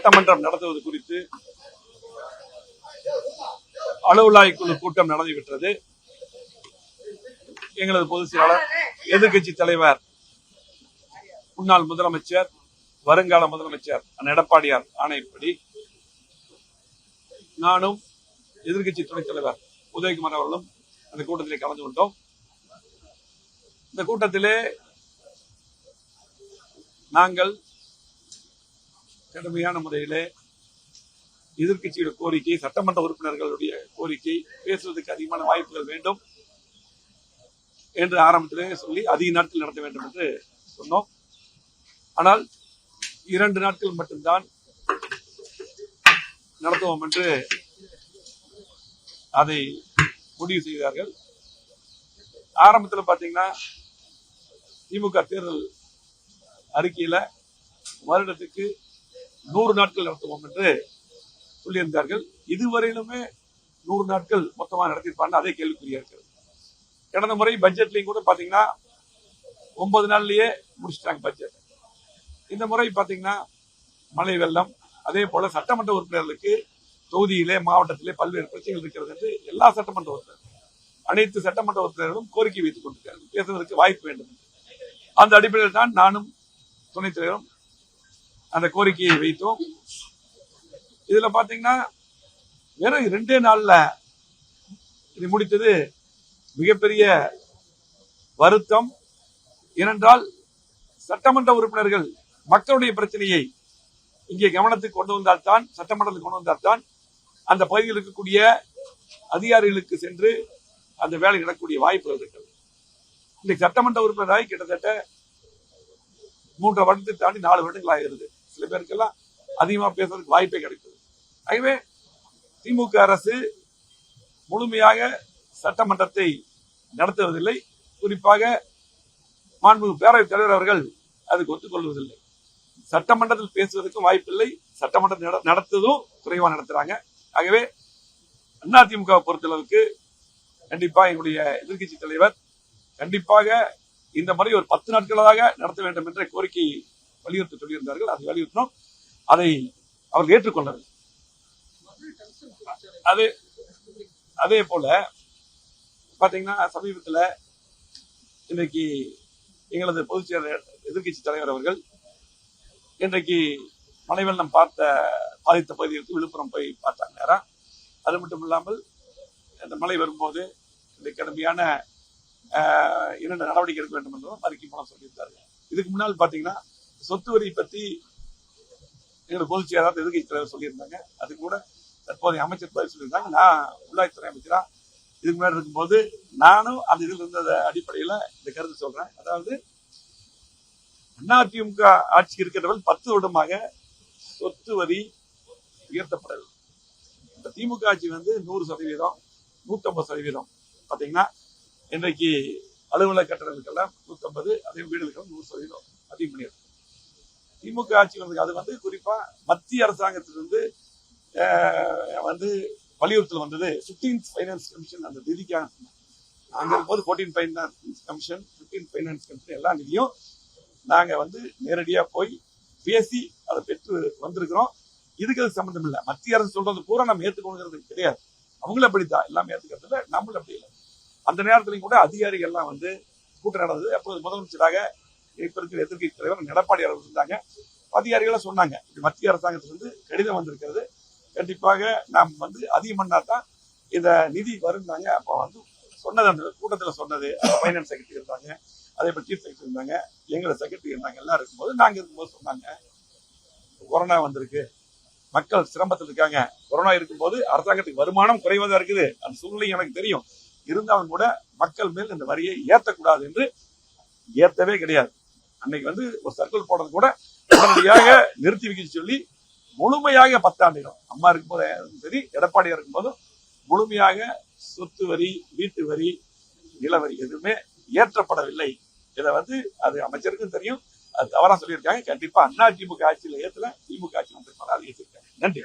சட்டமன்றம் நடத்துவது குறித்து அலுவலாய் குழு கூட்டம் நடந்துவிட்டது. எங்களது பொதுச் செயலாளர், எதிர்கட்சி தலைவர், முன்னாள் முதலமைச்சர், வருங்கால முதலமைச்சர் எடப்பாடியார் ஆணையப்படி நானும் எதிர்கட்சி துணைத் தலைவர் உதயகுமார் அவர்களும் அந்த கூட்டத்திலே கலந்து கொண்டோம். இந்த கூட்டத்திலே நாங்கள் கடுமையான முறையிலே எதிர்கட்சியோட கோரிக்கை, சட்டமன்ற உறுப்பினர்களுடைய கோரிக்கை, பேசுவதற்கு அதிகமான வாய்ப்புகள் வேண்டும் என்று ஆரம்பத்திலே சொல்லி அதிக நாட்கள் நடத்த வேண்டும் என்று சொன்னோம். ஆனால் 2 நாட்கள் மட்டும்தான் நடத்துவோம் என்று அதை முடிவு செய்தார்கள். ஆரம்பத்தில் பாத்தீங்கன்னா திமுக தேர்தல் அறிக்கையில வருடத்துக்கு 100 நாட்கள் நடத்துவோம் என்று சொல்லியிருந்தார்கள். இதுவரையிலுமே 100 நாட்கள் மொத்தமாக நடத்திருப்பாங்க, அதே கேள்விக்குறியா இருக்கிறது. கடந்த முறை பட்ஜெட்லையும் கூட பாத்தீங்கன்னா 9 நாள்லயே முடிச்சிட்டாங்க பட்ஜெட். இந்த முறை பாத்தீங்கன்னா மழை வெள்ளம், அதே போல சட்டமன்ற உறுப்பினர்களுக்கு தொகுதியிலே மாவட்டத்திலே பல்வேறு பிரச்சனைகள் இருக்கிறது என்று எல்லா சட்டமன்ற உறுப்பினர்களும், அனைத்து சட்டமன்ற உறுப்பினர்களும் கோரிக்கை வைத்துக் கொண்டிருக்கிறார்கள், பேசுவதற்கு வாய்ப்பு வேண்டும். அந்த அடிப்படையில் தான் நானும் துணைத் தலைவரும் அந்த கோரிக்கையை வைத்தோம். இதுல பாத்தீங்கன்னா வெறும் 2 நாள்ல இது முடித்தது மிகப்பெரிய வருத்தம். ஏனென்றால் சட்டமன்ற உறுப்பினர்கள் மக்களுடைய பிரச்சனையை இங்கே கவனத்துக்கு கொண்டு வந்தால்தான், சட்டமன்றத்துக்கு கொண்டு வந்தால்தான் அந்த பகுதியில் இருக்கக்கூடிய அதிகாரிகளுக்கு சென்று அந்த வேலை நடக்கக்கூடிய வாய்ப்புகள் இருக்கிறது. இன்னைக்கு சட்டமன்ற உறுப்பினராக கிட்டத்தட்ட 3 வருடத்தை தாண்டி 4 வருடங்கள் ஆகிறது. சில பேருக்கெல்லாம் அதிகமா பேசுறதுக்கு வாய்ப்பே கிடைக்குது. ஆகவே திமுக அரசு முழுமையாக சட்டமன்றத்தை நடத்துவதில்லை. குறிப்பாக மாண்புமிகு பேரவைத் தலைவர் அவர்கள் அதுக்கு ஒத்துக்கொள்வதில்லை. சட்டமன்றத்தில் பேசுவதற்கும் வாய்ப்பில்லை, சட்டமன்றத்தை நடத்துவதும் குறைவா நடத்துறாங்க. ஆகவே அதிமுக பொறுத்தளவுக்கு கண்டிப்பா எங்களுடைய எதிர்கட்சி தலைவர் கண்டிப்பாக இந்த முறை ஒரு 10 நாட்களாக நடத்த வேண்டும் என்ற கோரிக்கை வலியுறுத்தி சொல்லியிருந்தார்கள். அதை வலியுறுத்தினோம். அதை அவர்கள் ஏற்றுக்கொள்ளவில்லை. அதே போல பாத்தீங்கன்னா சமீபத்தில் இன்றைக்கு எங்களது பொதுச் செயலாளர் எதிர்கட்சி தலைவர் அவர்கள் இன்றைக்கு மழை வெள்ளம் பாதித்த பகுதிகளுக்கு விழுப்புரம் போய் பார்த்தாங்க நேரம். அது மட்டும் இல்லாமல் இந்த மழை வரும்போது இந்த கடுமையான இரண்டு நடவடிக்கை எடுக்க வேண்டும் என்றும் அறிக்கை மூலம் சொல்லியிருந்தார்கள். இதுக்கு முன்னால் பாத்தீங்கன்னா சொத்து வரி பத்தி எங்களோட பொதுச் செயலாளர் எதிர்கட்சி தலைவர் சொல்லியிருந்தாங்க. அது கூட தற்போதைய அமைச்சர் பதில் சொல்லியிருந்தாங்க. நான் உள்ளாட்சித்துறை அமைச்சரா இதுக்கு முன்னாடி இருக்கும்போது நானும் அந்த இதில் இருந்த அடிப்படையில இந்த கருத்து சொல்றேன். அதாவது அதிமுக ஆட்சி இருக்கிறவர்கள் 10 வருடமாக சொத்து வரி உயர்த்தப்படவில்லை. இந்த திமுக ஆட்சி 100%, 150% பாத்தீங்கன்னா இன்றைக்கு அலுவலக கட்டடங்களுக்கெல்லாம் 150, அதே வீடுகளுக்கு 100% அதிகம் பண்ணியிருக்கு. திமுக ஆட்சி அது குறிப்பா மத்திய அரசாங்கத்திலிருந்து வலியுறுத்தல் வந்தது 15th ஃபைனான்ஸ் கமிஷன். அந்த நிதிக்காக அங்க இருக்கும்போது 14th finance commission, 15th finance commission எல்லா நிதியும் நாங்க நேரடியா போய் பேசி அதை பெற்று வந்திருக்கிறோம். இதுக்கு அது சம்பந்தம் இல்லை. மத்திய அரசு சொல்றது பூரா நம்ம ஏற்றுக்கொள்கிறது கிடையாது. அவங்களும் அப்படித்தான் எல்லாமே ஏற்றுக்கிறது இல்லை, நம்மளும் அப்படி இல்லை. அந்த நேரத்திலையும் கூட அதிகாரிகள் எல்லாம் கூட்டம் நடந்தது. அப்போது முதலமைச்சராக இப்ப இருக்கிற எதிர்கட்சி தலைவர் எடப்பாடியார் அவர்கள் இருந்தாங்க. அதிகாரிகள் சொன்னாங்க, மத்திய அரசாங்கத்திலிருந்து கடிதம் வந்திருக்கிறது, கண்டிப்பாக நாம் அதிகம் பண்ணாதான் இந்த நிதி வருந்தாங்க. அப்போ சொன்னது அந்த கூட்டத்தில் சொன்னது பைனான்ஸ் செக்ரட்டரி இருந்தாங்க, அதே போல சீஃப் செக்ரட்டரி இருந்தாங்க, எங்களை செக்ரட்டரி இருந்தாங்க. எல்லாம் இருக்கும்போது நாங்க இருக்கும்போது சொன்னாங்க, கொரோனா வந்திருக்கு, மக்கள் சிரமத்தில் இருக்காங்க. கொரோனா இருக்கும்போது அரசாங்கத்துக்கு வருமானம் குறைவதா இருக்குது, அந்த சூழ்நிலை எனக்கு தெரியும். இருந்தாலும் கூட மக்கள் மேல் இந்த வரியை ஏற்றக்கூடாது என்று ஏற்றவே கிடையாது. அன்னைக்கு ஒரு சர்க்கிள் போடுறது கூட உடனடியாக நிறுத்தி வைக்க சொல்லி முழுமையாக 10 ஆண்டுகள் அம்மா இருக்கும்போது சரி, எடப்பாடியா இருக்கும்போதும் முழுமையாக சொத்து வரி, வீட்டு வரி, நிலவரி எதுவுமே ஏற்றப்படவில்லை. இதை அது அமைச்சருக்கும் தெரியும். அது தவறா சொல்லியிருக்காங்க. கண்டிப்பா அதிமுக ஆட்சியில் ஏற்றல, திமுக ஆட்சி வந்திருப்பாங்க. அது ஏற்றிருக்காங்க. நன்றி.